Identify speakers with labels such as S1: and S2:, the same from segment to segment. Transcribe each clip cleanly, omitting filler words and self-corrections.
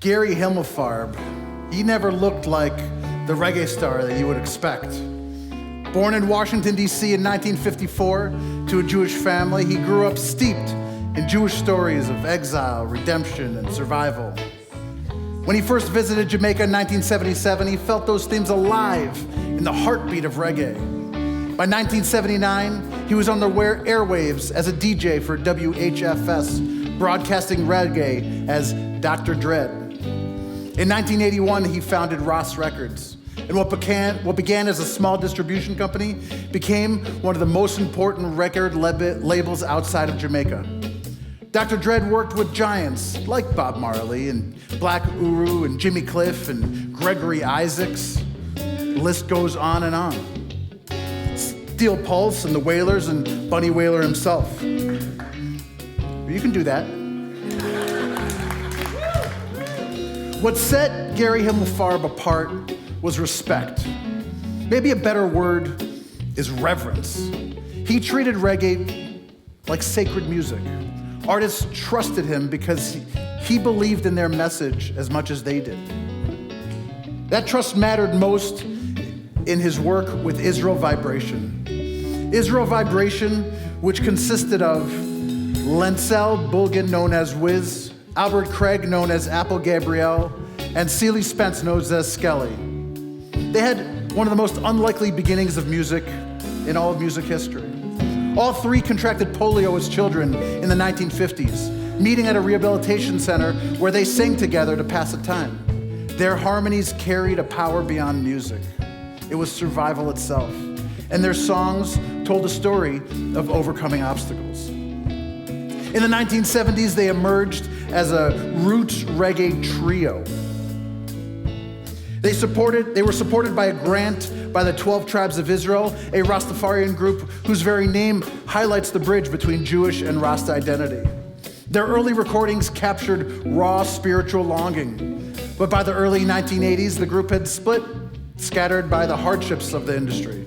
S1: Gary Himelfarb, he never looked like the reggae star that you would expect. Born in Washington, D.C. in 1954 to a Jewish family, he grew up steeped in Jewish stories of exile, redemption, and survival. When he first visited Jamaica in 1977, he felt those themes alive in the heartbeat of reggae. By 1979, he was on the airwaves as a DJ for WHFS, broadcasting reggae as Dr. Dread. In 1981, he founded Ross Records, and what began as a small distribution company became one of the most important record labels outside of Jamaica. Dr. Dread worked with giants like Bob Marley and Black Uru and Jimmy Cliff and Gregory Isaacs. The list goes on and on. Steel Pulse and the Wailers and Bunny Wailer himself. You can do that. What set Gary Himelfarb apart was respect. Maybe a better word is reverence. He treated reggae like sacred music. Artists trusted him because he believed in their message as much as they did. That trust mattered most in his work with Israel Vibration. Israel Vibration, which consisted of Lencel Bulgan, known as Wiz, Albert Craig, known as Apple Gabrielle, and Sealy Spence, known as Skelly. They had one of the most unlikely beginnings of music in all of music history. All three contracted polio as children in the 1950s, meeting at a rehabilitation center where they sang together to pass the time. Their harmonies carried a power beyond music. It was survival itself. And their songs told a story of overcoming obstacles. In the 1970s, they emerged as a roots reggae trio. They were supported by a grant by the 12 Tribes of Israel, a Rastafarian group whose very name highlights the bridge between Jewish and Rasta identity. Their early recordings captured raw spiritual longing, but by the early 1980s, the group had split, scattered by the hardships of the industry.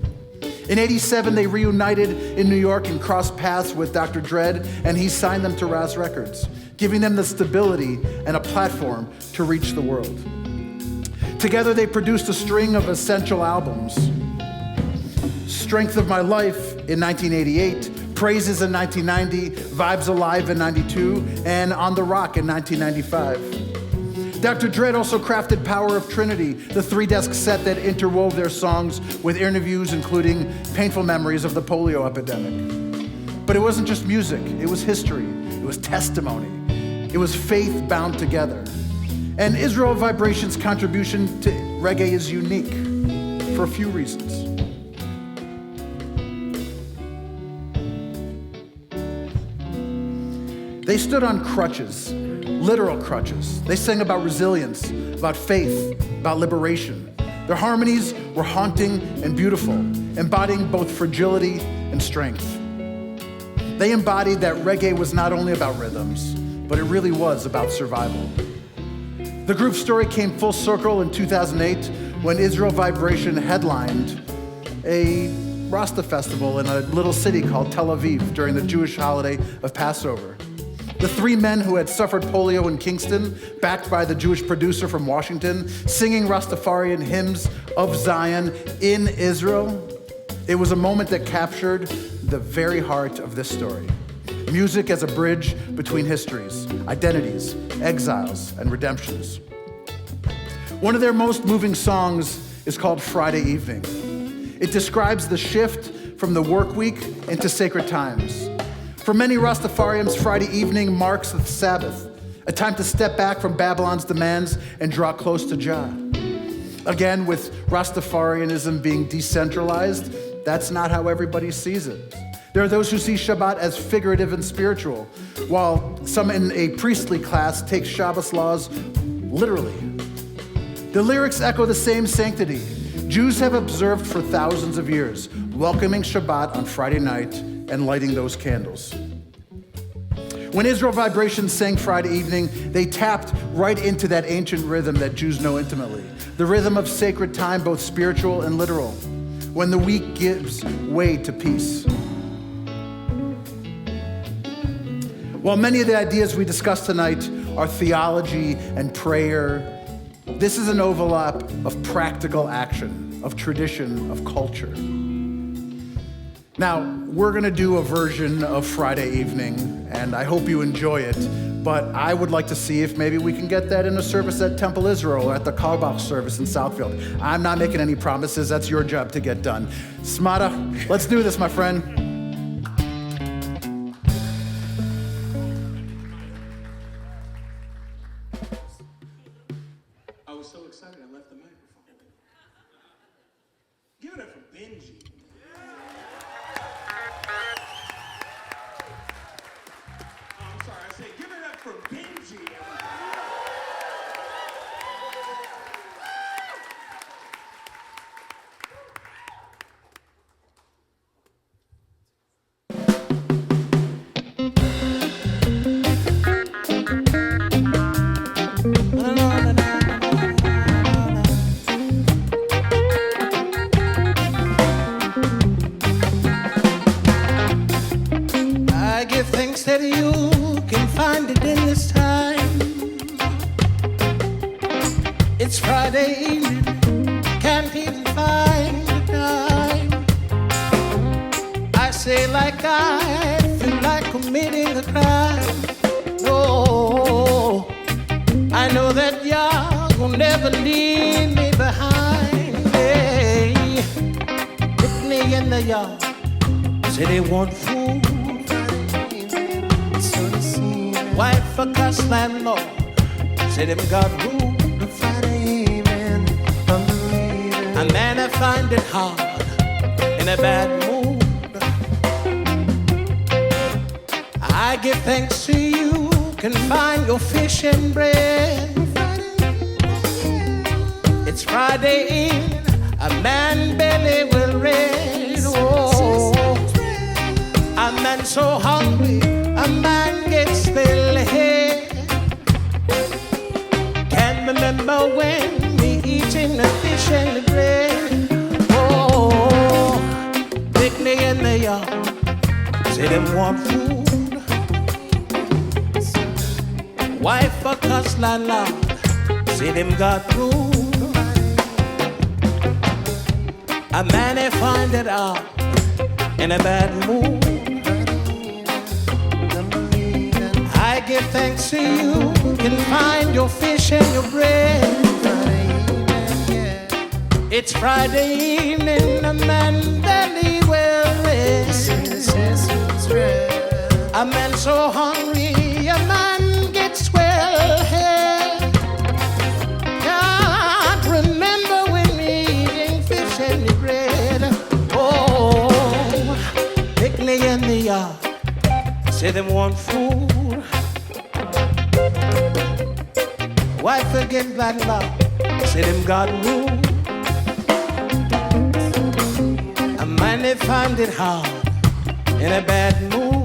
S1: In '87, they reunited in New York and crossed paths with Dr. Dread, and he signed them to Ross Records, giving them the stability and a platform to reach the world. Together, they produced a string of essential albums. Strength of My Life in 1988, Praises in 1990, Vibes Alive in 92, and On the Rock in 1995. Dr. Dread also crafted Power of Trinity, the three-disc set that interwove their songs with interviews including painful memories of the polio epidemic. But it wasn't just music, it was history, it was testimony, it was faith bound together. And Israel Vibration's contribution to reggae is unique for a few reasons. They stood on crutches, literal crutches. They sang about resilience, about faith, about liberation. Their harmonies were haunting and beautiful, embodying both fragility and strength. They embodied that reggae was not only about rhythms, but it really was about survival. The group's story came full circle in 2008 when Israel Vibration headlined a Rasta festival in a little city called Tel Aviv during the Jewish holiday of Passover. The three men who had suffered polio in Kingston, backed by the Jewish producer from Washington, singing Rastafarian hymns of Zion in Israel. It was a moment that captured the very heart of this story. Music as a bridge between histories, identities, exiles, and redemptions. One of their most moving songs is called Friday Evening. It describes the shift from the work week into sacred times. For many Rastafarians, Friday evening marks the Sabbath, a time to step back from Babylon's demands and draw close to Jah. Again, with Rastafarianism being decentralized, that's not how everybody sees it. There are those who see Shabbat as figurative and spiritual, while some in a priestly class take Shabbos laws literally. The lyrics echo the same sanctity. Jews have observed for thousands of years, welcoming Shabbat on Friday night and lighting those candles. When Israel Vibration sang Friday Evening, they tapped right into that ancient rhythm that Jews know intimately, the rhythm of sacred time, both spiritual and literal, when the week gives way to peace. While many of the ideas we discussed tonight our theology and prayer. This is an overlap of practical action, of tradition, of culture. Now, we're gonna do a version of Friday Evening, and I hope you enjoy it, but I would like to see if maybe we can get that in a service at Temple Israel or at the Karbach service in Southfield. I'm not making any promises, that's your job to get done. Smada, let's do this, my friend.
S2: I was so excited I left the microphone. Give it up for Benji. I'm sorry, I said give it up for Benji.
S3: I give thanks that you can find it in this time. It's Friday evening, can't even find the time. I say like I feel like committing a crime. No, I know that y'all will never leave me behind. Hey, hit me in the yard, say they want food. Wife a cuss landlord, say them got room to Friday evening. A man I find it hard in a bad mood. I give thanks to you can find your fish and bread. It's Friday evening, a man belly will red. Oh, a man so hungry, a man gets still ahead. Can't remember when we eating the fish and the bread. Oh, picnic in the yard, say them want food. Wife a cuss landlord, say them got room. A man they find it out in a bad mood. I give thanks to you can find your fish and your bread. It's Friday evening, a man belly will rest. A man so hungry, a man gets well ahead. Can't remember when we eating fish and the bread. Oh, picnic in the yard, say them want food. Wife again landlord, say them got room. A man they find it hard in a bad mood.